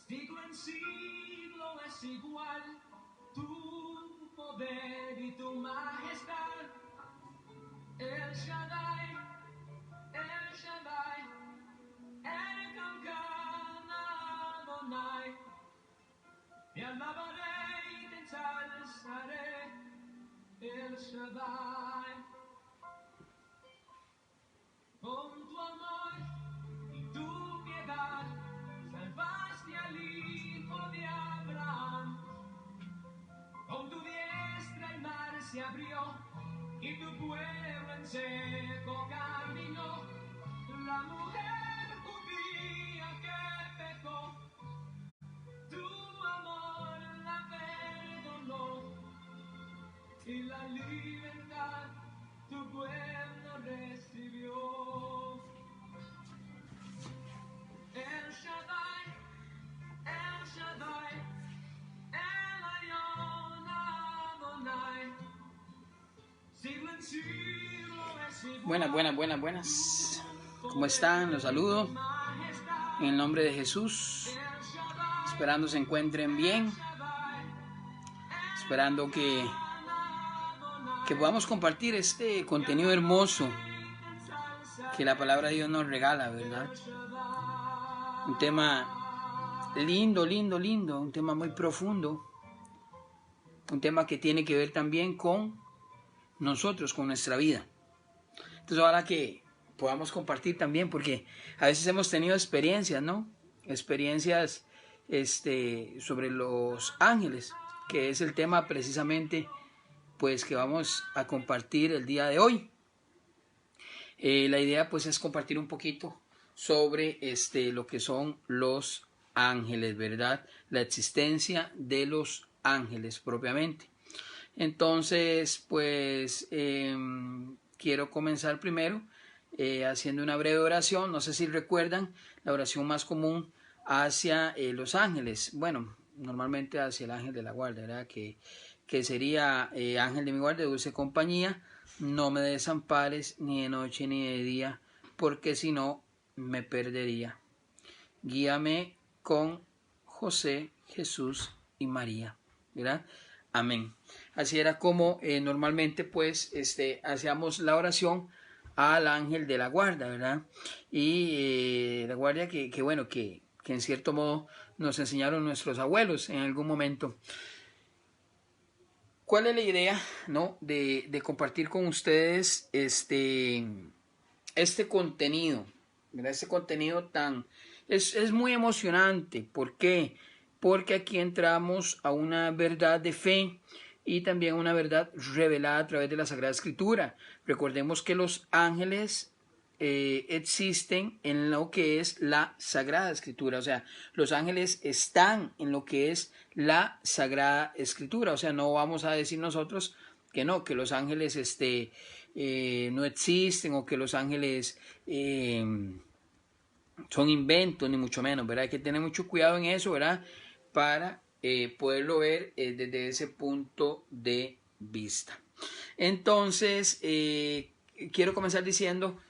Siglo en siglo es igual tu poder y tu majestad. El Shaddai, el Kankan Adonai. Te alabaré y te ensalzaré, el Shaddai. Con tu amor y tu piedad salvaste al hijo de Abraham. Con tu diestra el mar se abrió y tu pueblo en seco caminó. La mujer judía que pecó, tu amor la perdonó, y la libertad tu pueblo recibió. El Shaddai, el Ayón Adonai. Siglo en siglo es igual. Buenas. ¿Cómo están? Los saludo en el nombre de Jesús. Esperando se encuentren bien. Esperando que podamos compartir este contenido hermoso que la palabra de Dios nos regala, ¿verdad? Un tema lindo, un tema muy profundo, un tema que tiene que ver también con nosotros, con nuestra vida. Entonces ahora que podamos compartir también, porque a veces hemos tenido experiencias, ¿no? Experiencias sobre los ángeles, que es el tema precisamente pues que vamos a compartir el día de hoy. La idea pues es compartir un poquito sobre lo que son los ángeles, ¿verdad? La existencia de los ángeles propiamente. Entonces pues quiero comenzar primero haciendo una breve oración. No sé si recuerdan la oración más común hacia los ángeles. Bueno, normalmente hacia el ángel de la guarda, ¿verdad? Que sería ángel de mi guarda, de dulce compañía, no me desampares ni de noche ni de día, porque si no me perdería. Guíame con José, Jesús y María, ¿verdad? Amén. Así era como normalmente pues hacíamos la oración al ángel de la guarda, ¿verdad? Y la guardia que en cierto modo nos enseñaron nuestros abuelos en algún momento. ¿Cuál es la idea, no, de compartir con ustedes este contenido, ¿verdad? Este contenido es muy emocionante. ¿Por qué? Porque aquí entramos a una verdad de fe y también una verdad revelada a través de la Sagrada Escritura. Recordemos que los ángeles existen en lo que es la Sagrada Escritura, o sea, los ángeles están en lo que es la Sagrada Escritura, o sea, no vamos a decir nosotros que no, que los ángeles no existen o que los ángeles son inventos, ni mucho menos, ¿verdad? Hay que tener mucho cuidado en eso, ¿verdad? Para poderlo ver desde ese punto de vista. Entonces, quiero comenzar diciendo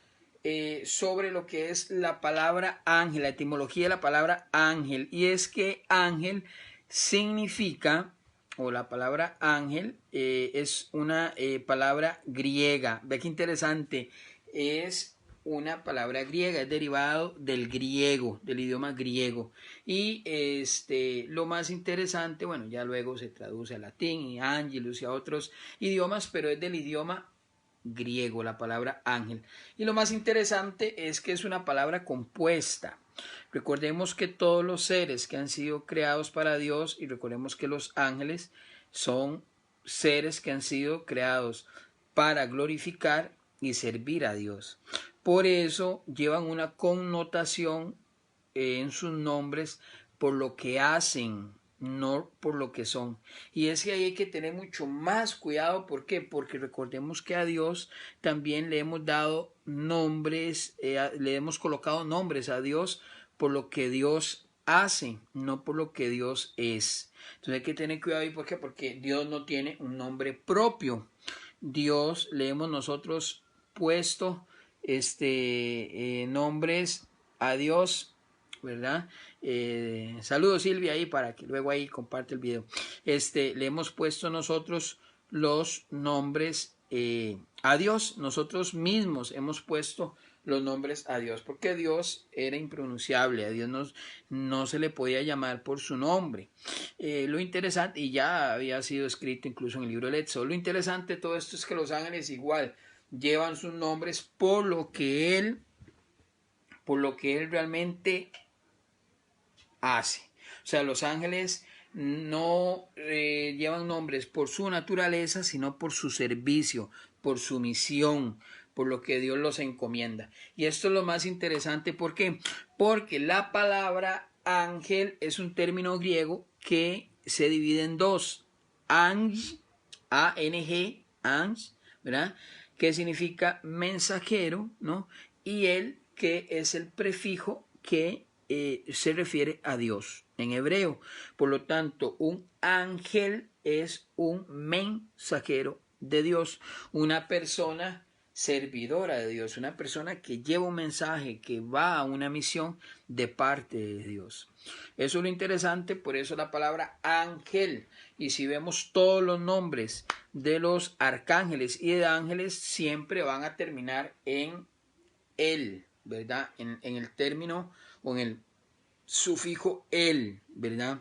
sobre lo que es la palabra ángel, la etimología de la palabra ángel, y es que ángel significa, o la palabra ángel es una palabra griega. Ve qué interesante, es una palabra griega, es derivado del griego, del idioma griego, y lo más interesante, bueno, ya luego se traduce al latín y ángelus y a otros idiomas, pero es del idioma griego la palabra ángel. Y lo más interesante es que es una palabra compuesta. Recordemos que todos los seres que han sido creados para Dios, y recordemos que los ángeles son seres que han sido creados para glorificar y servir a Dios. Por eso llevan una connotación en sus nombres por lo que hacen, no por lo que son. Y es que ahí hay que tener mucho más cuidado. ¿Por qué? Porque recordemos que a Dios también le hemos dado nombres, le hemos colocado nombres a Dios por lo que Dios hace, no por lo que Dios es. Entonces hay que tener cuidado ahí. ¿Por qué? Porque Dios no tiene un nombre propio. Dios le hemos nosotros puesto nombres a Dios, ¿verdad? Saludos Silvia ahí para que luego ahí comparte el video. Le hemos puesto nosotros los nombres a Dios. Nosotros mismos hemos puesto los nombres a Dios, porque Dios era impronunciable, a Dios no se le podía llamar por su nombre. Lo interesante, y ya había sido escrito incluso en el libro del Éxodo, lo interesante de todo esto es que los ángeles igual llevan sus nombres por lo que él realmente hace. O sea, los ángeles no llevan nombres por su naturaleza, sino por su servicio, por su misión, por lo que Dios los encomienda. Y esto es lo más interesante, ¿por qué? Porque la palabra ángel es un término griego que se divide en dos. Ángel, A-N-G, ángel, ¿verdad? Que significa mensajero, ¿no? Y él, que es el prefijo que se refiere a Dios en hebreo. Por lo tanto, un ángel es un mensajero de Dios, una persona servidora de Dios, una persona que lleva un mensaje, que va a una misión de parte de Dios. Eso es lo interesante, por eso la palabra ángel. Y si vemos todos los nombres de los arcángeles y de ángeles, siempre van a terminar en él, ¿verdad? En el término o en el sufijo el, ¿verdad?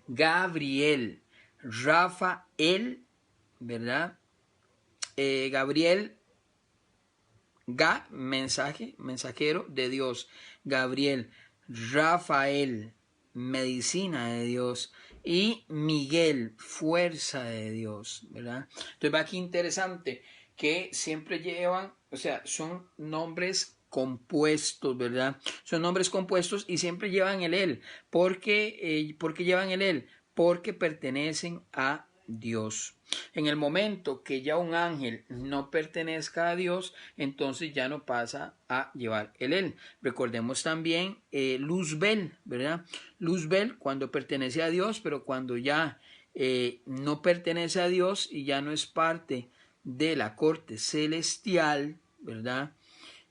Gabriel, Rafael, ¿verdad? Gabriel, mensajero de Dios. Gabriel, Rafael, medicina de Dios. Y Miguel, fuerza de Dios, ¿verdad? Entonces va aquí interesante que siempre llevan, o sea, son nombres compuestos, ¿verdad? Son nombres compuestos y siempre llevan el él. ¿Por qué llevan el él? Porque pertenecen a Dios. En el momento que ya un ángel no pertenezca a Dios, entonces ya no pasa a llevar el él. Recordemos también Luzbel, ¿verdad? Luzbel cuando pertenece a Dios, pero cuando ya no pertenece a Dios y ya no es parte de la corte celestial, ¿verdad?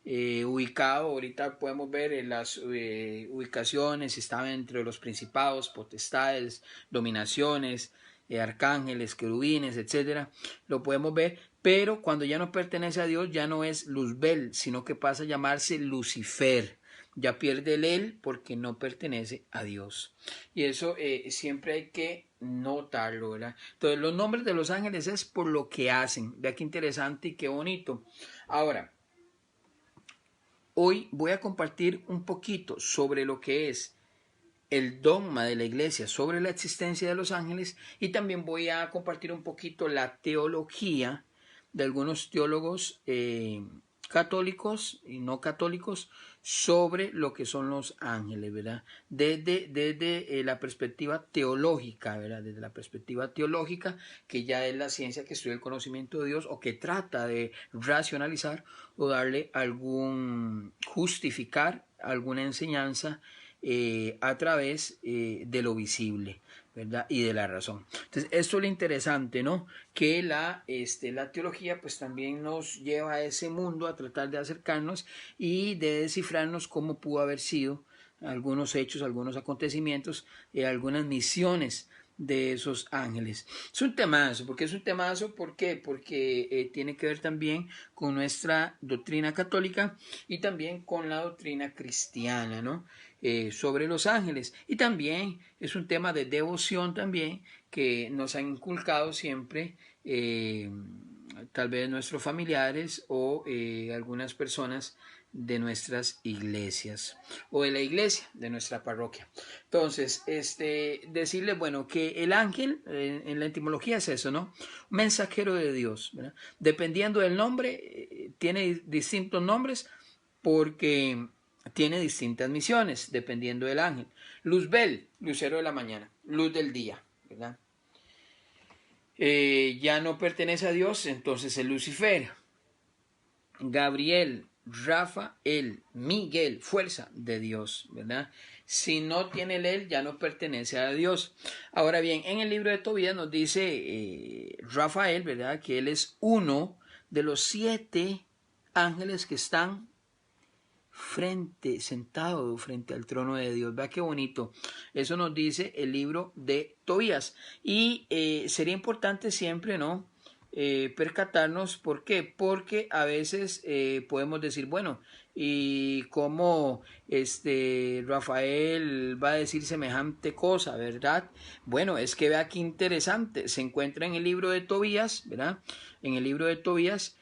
Ubicado, ahorita podemos ver en las ubicaciones, estaba entre los principados, potestades, dominaciones, arcángeles, querubines, etcétera, lo podemos ver, pero cuando ya no pertenece a Dios ya no es Luzbel, sino que pasa a llamarse Lucifer, ya pierde el él porque no pertenece a Dios. Y eso siempre hay que notarlo, ¿verdad? Entonces los nombres de los ángeles es por lo que hacen. Vea qué interesante y qué bonito. Ahora, hoy voy a compartir un poquito sobre lo que es el dogma de la iglesia sobre la existencia de los ángeles y también voy a compartir un poquito la teología de algunos teólogos católicos y no católicos sobre lo que son los ángeles, ¿verdad? Desde la perspectiva teológica, ¿verdad? Desde la perspectiva teológica, que ya es la ciencia que estudia el conocimiento de Dios o que trata de racionalizar o darle justificar alguna enseñanza a través de lo visible, ¿verdad? Y de la razón. Entonces, esto es lo interesante, ¿no? Que la teología pues también nos lleva a ese mundo a tratar de acercarnos y de descifrarnos cómo pudo haber sido algunos hechos, algunos acontecimientos, algunas misiones de esos ángeles. Es un temazo, ¿por qué es un temazo? ¿Por qué? Porque tiene que ver también con nuestra doctrina católica y también con la doctrina cristiana, ¿no? Sobre los ángeles, y también es un tema de devoción también que nos han inculcado siempre tal vez nuestros familiares o algunas personas de nuestras iglesias o de la iglesia de nuestra parroquia. Entonces, decirles, bueno, que el ángel en la etimología es eso, ¿no? Mensajero de Dios, ¿verdad? Dependiendo del nombre, tiene distintos nombres porque tiene distintas misiones, dependiendo del ángel. Luzbel, lucero de la mañana, luz del día, ¿verdad? Ya no pertenece a Dios, entonces es Lucifer. Gabriel, Rafael, Miguel, fuerza de Dios, ¿verdad? Si no tiene él, ya no pertenece a Dios. Ahora bien, en el libro de Tobías nos dice Rafael, ¿verdad? Que él es uno de los 7 ángeles que están sentado frente al trono de Dios. Vea qué bonito. Eso nos dice el libro de Tobías. Y sería importante siempre, ¿no? Percatarnos, ¿por qué? Porque a veces podemos decir, bueno, y cómo Rafael va a decir semejante cosa, ¿verdad? Bueno, es que vea qué interesante, se encuentra en el libro de Tobías, ¿verdad? En el libro de Tobías,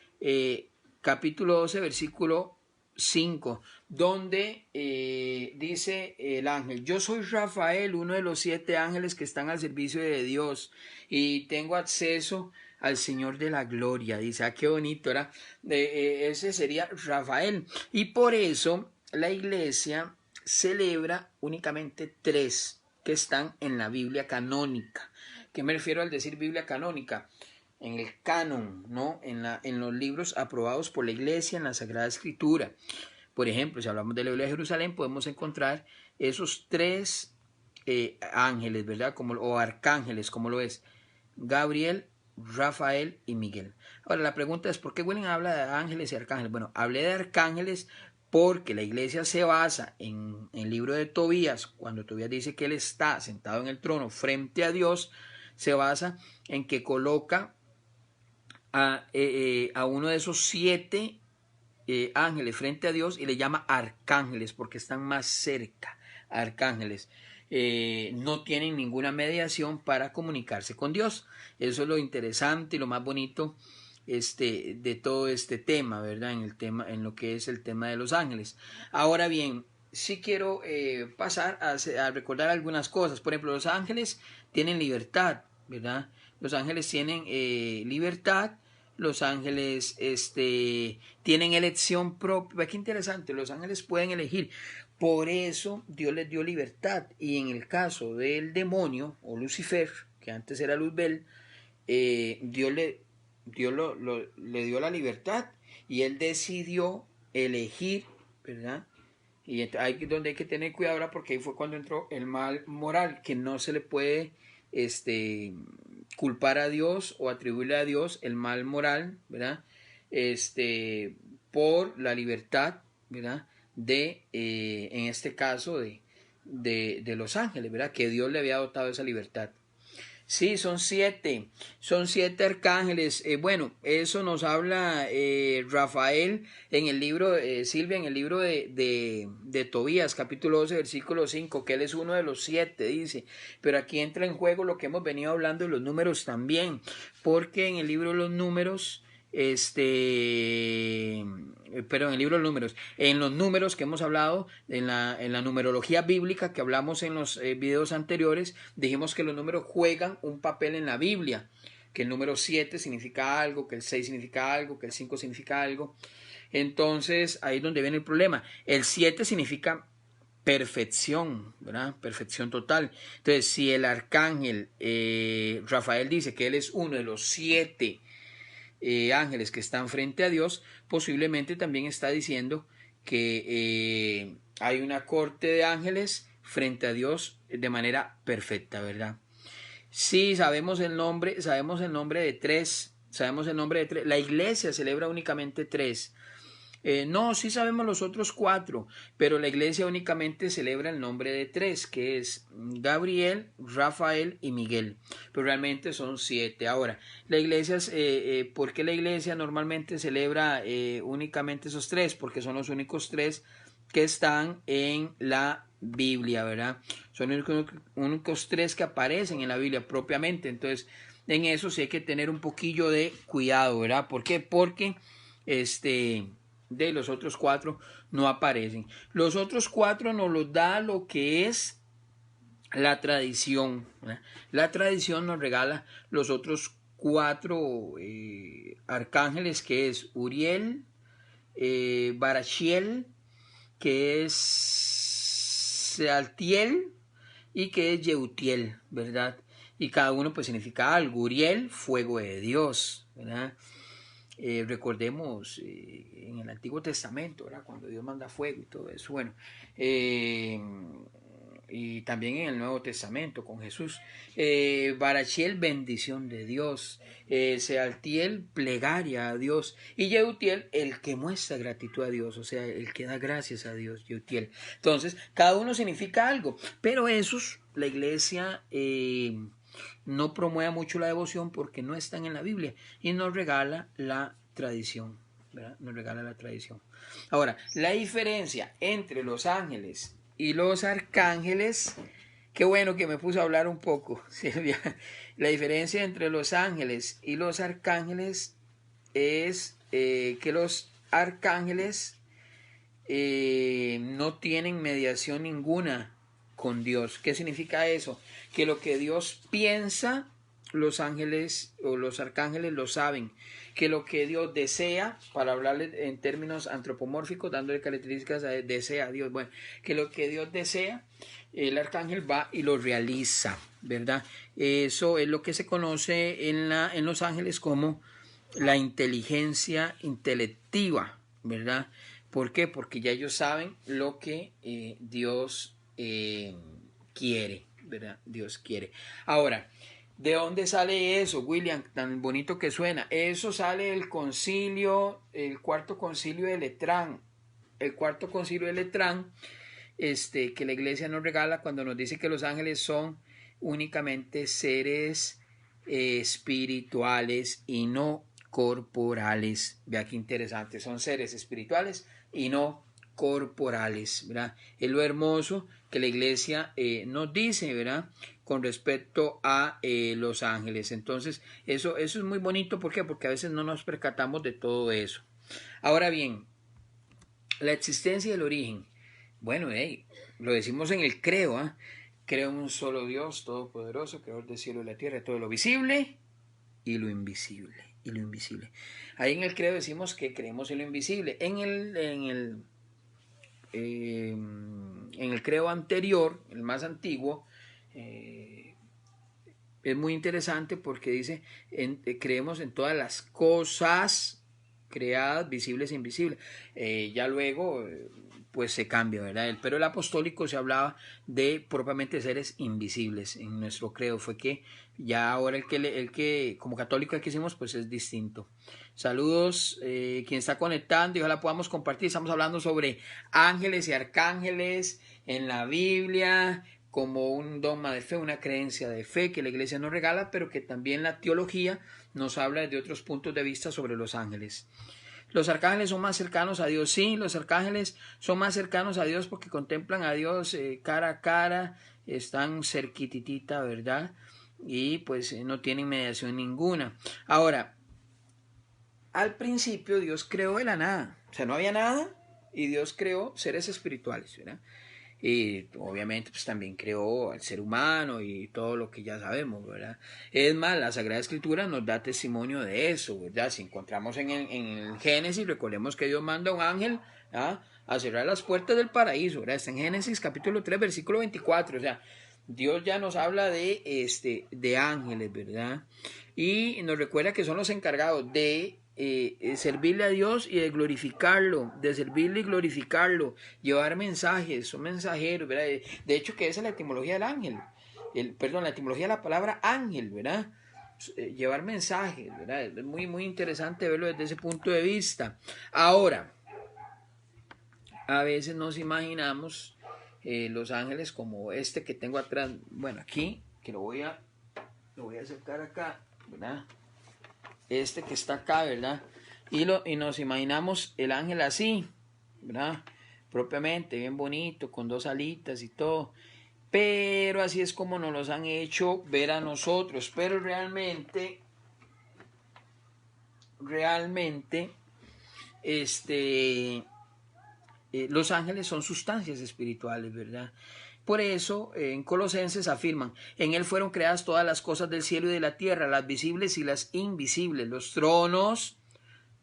capítulo 12, versículo 5, donde dice el ángel: yo soy Rafael, uno de los 7 ángeles que están al servicio de Dios, y tengo acceso al Señor de la gloria. Dice, qué bonito, ¿verdad? Ese sería Rafael. Y por eso la iglesia celebra únicamente 3 que están en la Biblia canónica. ¿Qué me refiero al decir Biblia canónica? En el canon, ¿no? En los libros aprobados por la iglesia, en la Sagrada Escritura. Por ejemplo, si hablamos de la Biblia de Jerusalén, podemos encontrar esos 3 ángeles, ¿verdad? O arcángeles, como lo es Gabriel, Rafael y Miguel. Ahora, la pregunta es, ¿por qué William habla de ángeles y arcángeles? Bueno, hablé de arcángeles porque la iglesia se basa en el libro de Tobías, cuando Tobías dice que él está sentado en el trono frente a Dios, se basa en que coloca a uno de esos 7 ángeles frente a Dios y le llama arcángeles porque están más cerca. Arcángeles no tienen ninguna mediación para comunicarse con Dios. Eso es lo interesante y lo más bonito de todo este tema, ¿verdad? En lo que es el tema de los ángeles. Ahora bien, sí quiero pasar a recordar algunas cosas. Por ejemplo, los ángeles tienen libertad, ¿verdad? Los ángeles tienen libertad. Los ángeles tienen elección propia. Qué interesante, los ángeles pueden elegir. Por eso Dios les dio libertad. Y en el caso del demonio o Lucifer, que antes era Luzbel, Dios le dio la libertad y él decidió elegir, ¿verdad? Y ahí es donde hay que tener cuidado ahora, porque ahí fue cuando entró el mal moral, que no se le puede culpar a Dios o atribuirle a Dios el mal moral, ¿verdad? Por la libertad, ¿verdad? En este caso, de los ángeles, ¿verdad? Que Dios le había dotado esa libertad. Sí, son 7 arcángeles. Bueno, eso nos habla Rafael en el libro, Silvia, en el libro de Tobías, capítulo 12, versículo 5, que él es uno de los 7, dice. Pero aquí entra en juego lo que hemos venido hablando de los números también, porque en el libro de los números, pero en el libro de los números, en los números que hemos hablado, en la numerología bíblica que hablamos en los videos anteriores, dijimos que los números juegan un papel en la Biblia, que el número 7 significa algo, que el 6 significa algo, que el 5 significa algo. Entonces ahí es donde viene el problema. El 7 significa perfección, ¿verdad? Perfección total. Entonces, si el arcángel Rafael dice que él es uno de los 7 ángeles que están frente a Dios, posiblemente también está diciendo que hay una corte de ángeles frente a Dios de manera perfecta, ¿verdad? Sí, sabemos el nombre de 3, la iglesia celebra únicamente 3. No, sí sabemos los otros 4, pero la iglesia únicamente celebra el nombre de 3, que es Gabriel, Rafael y Miguel, pero realmente son 7. Ahora, la iglesia, ¿por qué la iglesia normalmente celebra únicamente esos 3? Porque son los únicos 3 que están en la Biblia, ¿verdad? Son los únicos 3 que aparecen en la Biblia propiamente. Entonces, en eso sí hay que tener un poquillo de cuidado, ¿verdad? ¿Por qué? Porque de los otros 4 no aparecen. Los otros 4 nos los da lo que es la tradición, ¿verdad? La tradición nos regala los otros 4 arcángeles, que es Uriel, Barachiel, que es Sealtiel y que es Yeutiel, ¿verdad? Y cada uno pues significa algo. Uriel, fuego de Dios, ¿verdad? Recordemos en el Antiguo Testamento, ¿verdad? Cuando Dios manda fuego y todo eso. Bueno, y también en el Nuevo Testamento con Jesús. Barachiel, bendición de Dios. Sealtiel, plegaria a Dios. Y Yeutiel, el que muestra gratitud a Dios, o sea, el que da gracias a Dios, Yeutiel. Entonces, cada uno significa algo, pero esos, la iglesia no promueve mucho la devoción porque no están en la Biblia y nos regala la tradición, ¿verdad? Nos regala la tradición. Ahora, la diferencia entre los ángeles y los arcángeles, qué bueno que me puse a hablar un poco, Silvia. La diferencia entre los ángeles y los arcángeles es que los arcángeles no tienen mediación ninguna con Dios. ¿Qué significa eso? Que lo que Dios piensa, los ángeles o los arcángeles lo saben. Que lo que Dios desea, para hablarle en términos antropomórficos, dándole características a desea a Dios, bueno, que lo que Dios desea, el arcángel va y lo realiza, ¿verdad? Eso es lo que se conoce en los ángeles como la inteligencia intelectiva, ¿verdad? ¿Por qué? Porque ya ellos saben lo que Dios quiere, ¿verdad? Dios quiere. Ahora, ¿de dónde sale eso, William? Tan bonito que suena. Eso sale del concilio, el cuarto concilio de Letrán. El cuarto concilio de Letrán, que la iglesia nos regala cuando nos dice que los ángeles son únicamente seres espirituales y no corporales. Vea qué interesante, son seres espirituales y no corporales, ¿verdad? Es lo hermoso que la iglesia nos dice, ¿verdad? Con respecto a los ángeles. Entonces, eso es muy bonito. ¿Por qué? Porque a veces no nos percatamos de todo eso. Ahora bien, la existencia y el origen. Bueno, lo decimos en el creo, ¿eh? Creo en un solo Dios todopoderoso, creador del cielo y la tierra, todo lo visible y lo invisible. Ahí en el credo decimos que creemos en lo invisible. En el credo anterior, el más antiguo, es muy interesante porque dice, creemos en todas las cosas creadas, visibles e invisibles. Ya luego pues se cambia, ¿verdad? Pero el apostólico se hablaba de propiamente seres invisibles. En nuestro credo fue que ya ahora el que como católico el que hicimos pues es distinto. Saludos, quien está conectando y ojalá podamos compartir. Estamos hablando sobre ángeles y arcángeles en la Biblia como un dogma de fe, una creencia de fe que la iglesia nos regala, pero que también la teología nos habla de otros puntos de vista sobre los ángeles. Los arcángeles son más cercanos a Dios, sí, los arcángeles son más cercanos a Dios porque contemplan a Dios cara a cara, están cerquititita, ¿verdad? Y pues no tienen mediación ninguna. Ahora, al principio Dios creó de la nada, o sea, no había nada y Dios creó seres espirituales, ¿verdad? Y obviamente pues también creó al ser humano y todo lo que ya sabemos, ¿verdad? Es más, la Sagrada Escritura nos da testimonio de eso, ¿verdad? Si encontramos en el Génesis, recordemos que Dios manda a un ángel a cerrar las puertas del paraíso, ¿verdad? Está en Génesis capítulo 3, versículo 24, o sea, Dios ya nos habla de ángeles, ¿verdad? Y nos recuerda que son los encargados de servirle a Dios y de glorificarlo, de servirle y glorificarlo, llevar mensajes, son mensajeros, ¿verdad? De hecho, que esa es la etimología del ángel, la etimología de la palabra ángel, ¿verdad? Llevar mensajes, ¿verdad? Es muy, muy interesante verlo desde ese punto de vista. Ahora, a veces nos imaginamos los ángeles como este que tengo atrás, bueno, aquí, que lo voy a acercar acá, ¿verdad? Este que está acá, ¿verdad? Y nos imaginamos el ángel así, ¿verdad? Propiamente, bien bonito, con dos alitas y todo. Pero así es como nos los han hecho ver a nosotros. Pero realmente, los ángeles son sustancias espirituales, ¿verdad? Por eso en Colosenses afirman, en él fueron creadas todas las cosas del cielo y de la tierra, las visibles y las invisibles, los tronos,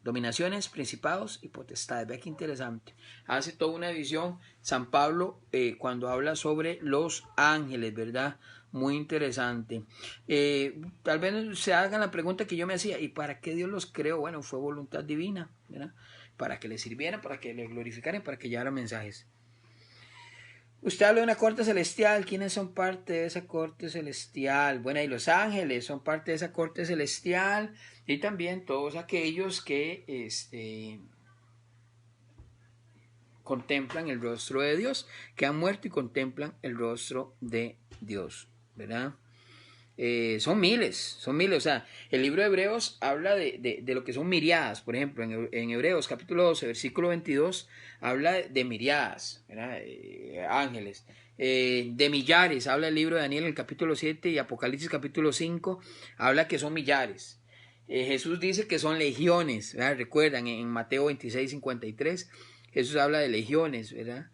dominaciones, principados y potestades. Vea qué interesante. Hace toda una visión San Pablo cuando habla sobre los ángeles, ¿verdad? Muy interesante. Tal vez se hagan la pregunta que yo me hacía, ¿y para qué Dios los creó? Bueno, fue voluntad divina, ¿verdad? Para que le sirvieran, para que le glorificaran, para que llevaran mensajes. Usted habla de una corte celestial. ¿Quiénes son parte de esa corte celestial? Bueno, y los ángeles son parte de esa corte celestial. Y también todos aquellos que contemplan el rostro de Dios, que han muerto y contemplan el rostro de Dios, ¿verdad? Son miles, o sea, el libro de Hebreos habla de lo que son miriadas, por ejemplo, en Hebreos capítulo 12, versículo 22, habla de miriadas, ¿verdad? Ángeles, de millares, habla el libro de Daniel en el capítulo 7 y Apocalipsis capítulo 5, habla que son millares. Jesús dice que son legiones, ¿verdad? Recuerdan, en Mateo 26, 53, Jesús habla de legiones, ¿verdad?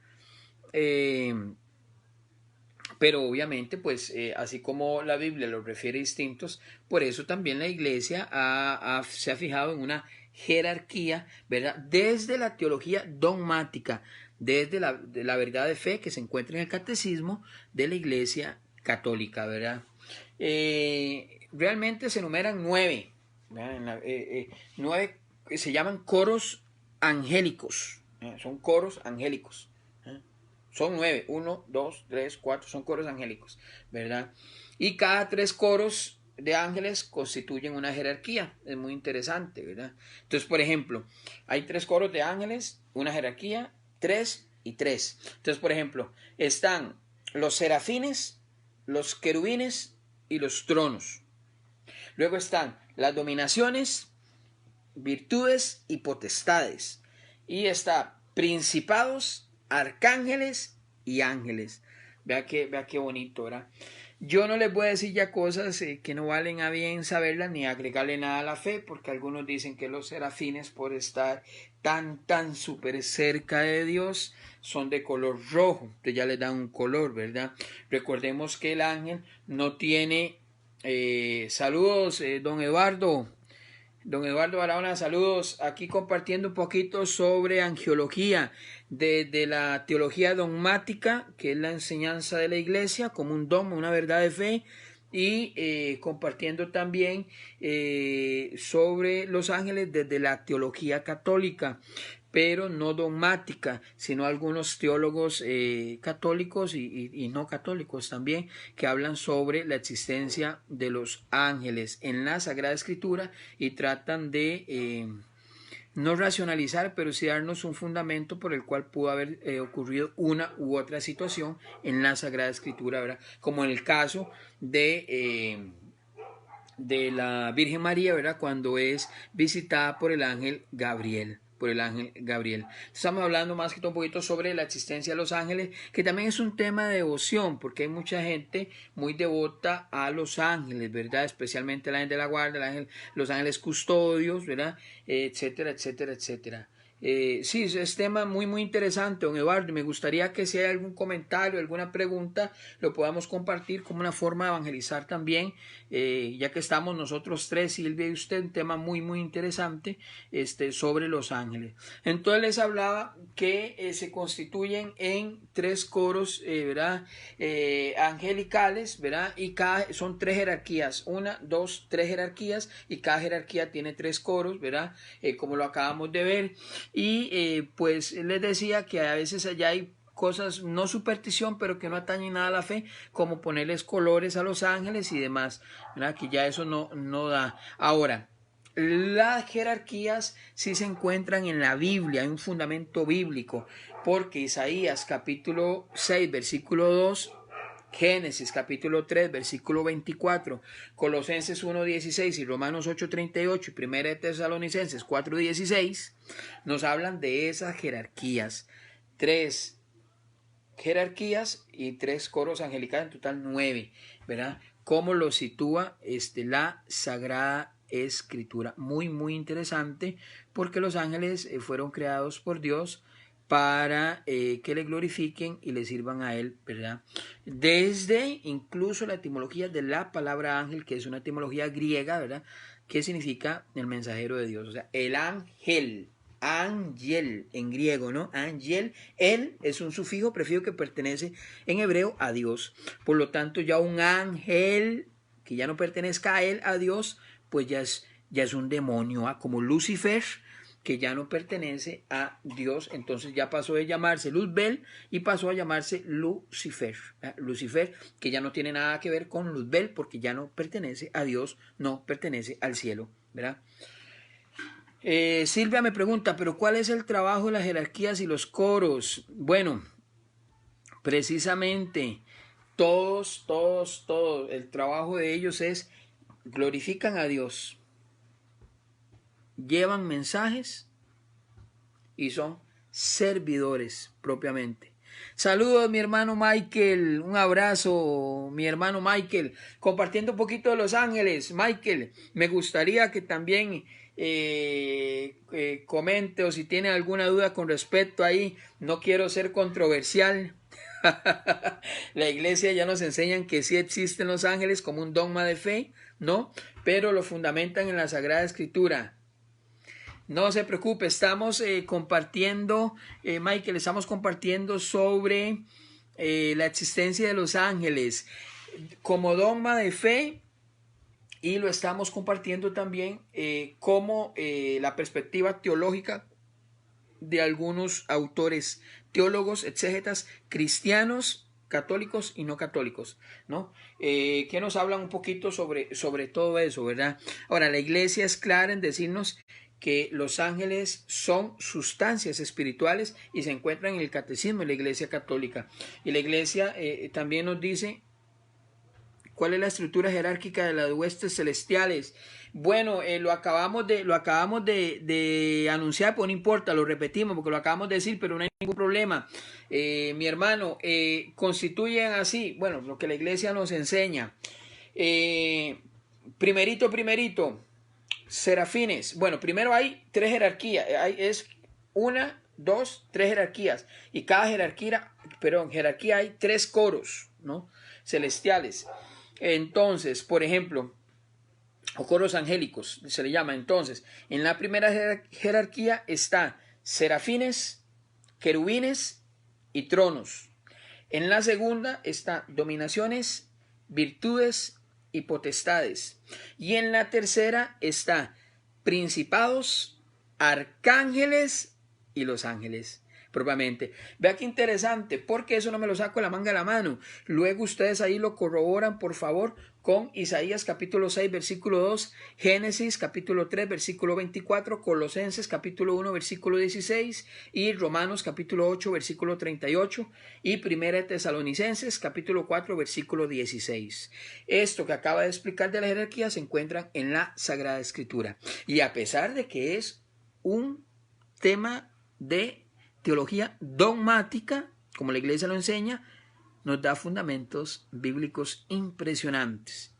Pero obviamente, pues, así como la Biblia lo refiere distintos, por eso también la Iglesia se ha fijado en una jerarquía, ¿verdad? Desde la teología dogmática, desde de la verdad de fe que se encuentra en el catecismo de la Iglesia católica, ¿verdad? Realmente se enumeran 9, ¿verdad? 9 se llaman coros angélicos, son coros angélicos. Son 9, 1, 2, 3, 4, son coros angélicos, ¿verdad? Y cada 3 coros de ángeles constituyen una jerarquía, es muy interesante, ¿verdad? Entonces, por ejemplo, hay 3 coros de ángeles, una jerarquía, 3 y 3. Entonces, por ejemplo, están los serafines, los querubines y los tronos. Luego están las dominaciones, virtudes y potestades. Y está principados, arcángeles y ángeles. Vea qué bonito, ¿verdad? Yo no les voy a decir ya cosas que no valen a bien saberlas ni agregarle nada a la fe, porque algunos dicen que los serafines, por estar tan súper cerca de Dios, son de color rojo. Entonces ya les dan un color, ¿verdad? Recordemos que el ángel no tiene... saludos, don Eduardo. Don Eduardo Barahona, saludos. Aquí compartiendo un poquito sobre angiología, de la teología dogmática, que es la enseñanza de la iglesia, como un dogma, una verdad de fe, y compartiendo también sobre los ángeles desde la teología católica, pero no dogmática, sino algunos teólogos católicos y no católicos también, que hablan sobre la existencia de los ángeles en la Sagrada Escritura y tratan de no racionalizar, pero sí darnos un fundamento por el cual pudo haber ocurrido una u otra situación en la Sagrada Escritura, ¿verdad? Como en el caso de la Virgen María, ¿verdad? Cuando es visitada por el ángel Gabriel. Estamos hablando más que todo un poquito sobre la existencia de los ángeles, que también es un tema de devoción, porque hay mucha gente muy devota a los ángeles, ¿verdad? Especialmente el ángel de la guardia, los ángeles custodios, ¿verdad? Etcétera, etcétera, etcétera. Sí, es tema muy interesante, don Eduardo. Me gustaría que si hay algún comentario, alguna pregunta, lo podamos compartir como una forma de evangelizar también, ya que estamos nosotros tres, Silvia y usted, un tema muy interesante sobre los ángeles. Entonces les hablaba que se constituyen en 3 coros, ¿verdad? Angelicales, ¿verdad? Y son 3 jerarquías, 1, 2, 3 jerarquías, y cada jerarquía tiene 3 coros, ¿verdad? Como lo acabamos de ver. Y pues les decía que a veces allá hay cosas, no superstición, pero que no atañen nada a la fe, como ponerles colores a los ángeles y demás, ¿verdad? Que ya eso no da. Ahora, las jerarquías sí se encuentran en la Biblia, hay un fundamento bíblico, porque Isaías capítulo 6, versículo 2, Génesis capítulo 3, versículo 24, Colosenses 1:16 y Romanos 8:38 y 1 de Tesalonicenses 4:16 nos hablan de esas jerarquías. 3 jerarquías y 3 coros angelicales, en total 9, ¿verdad? ¿Cómo lo sitúa la Sagrada Escritura? Muy interesante, porque los ángeles fueron creados por Dios para que le glorifiquen y le sirvan a él, ¿verdad? Desde incluso la etimología de la palabra ángel, que es una etimología griega, ¿verdad? Que significa el mensajero de Dios, o sea, el ángel en griego, ¿no? Ángel, él es un sufijo, prefijo que pertenece en hebreo a Dios. Por lo tanto, ya un ángel que ya no pertenezca a él, a Dios, pues ya es un demonio, ¿ah? Como Lucifer, que ya no pertenece a Dios, entonces ya pasó de llamarse Luzbel y pasó a llamarse Lucifer. Lucifer, que ya no tiene nada que ver con Luzbel porque ya no pertenece a Dios, no pertenece al cielo, ¿verdad? Silvia me pregunta, pero ¿cuál es el trabajo de las jerarquías y los coros? Bueno, precisamente todos, el trabajo de ellos es glorifican a Dios, llevan mensajes y son servidores propiamente. Saludos mi hermano Michael, un abrazo mi hermano Michael, compartiendo un poquito de Los Ángeles. Michael, me gustaría que también comente o si tiene alguna duda con respecto ahí, no quiero ser controversial. La iglesia ya nos enseñan que sí existen los ángeles como un dogma de fe, ¿no? Pero lo fundamentan en la Sagrada Escritura. No se preocupe, estamos compartiendo, Michael, estamos compartiendo sobre la existencia de los ángeles como dogma de fe y lo estamos compartiendo también como la perspectiva teológica de algunos autores, teólogos, exégetas, cristianos, católicos y no católicos, ¿no? Que nos hablan un poquito sobre todo eso, ¿verdad? Ahora, la iglesia es clara en decirnos que los ángeles son sustancias espirituales y se encuentran en el catecismo de la iglesia católica. Y la iglesia también nos dice cuál es la estructura jerárquica de las huestes celestiales. Bueno, lo acabamos de anunciar, pues no importa, lo repetimos porque lo acabamos de decir, pero no hay ningún problema. Mi hermano, constituyen así, bueno, lo que la iglesia nos enseña. Primerito, serafines. Bueno, primero hay tres jerarquías, es una, dos, tres jerarquías, y cada jerarquía hay tres coros, ¿no? Celestiales. Entonces, por ejemplo, o coros angélicos se le llama. Entonces, en la primera jerarquía está serafines, querubines y tronos. En la segunda está dominaciones, virtudes y potestades. Y en la tercera está principados, arcángeles y los ángeles propiamente. Vea qué interesante, porque eso no me lo saco de la manga de la mano. Luego ustedes ahí lo corroboran, por favor, con Isaías capítulo 6, versículo 2, Génesis capítulo 3, versículo 24, Colosenses capítulo 1, versículo 16 y Romanos capítulo 8, versículo 38 y Primera de Tesalonicenses capítulo 4, versículo 16. Esto que acaba de explicar de la jerarquía se encuentra en la Sagrada Escritura. Y a pesar de que es un tema de teología dogmática, como la iglesia lo enseña, nos da fundamentos bíblicos impresionantes.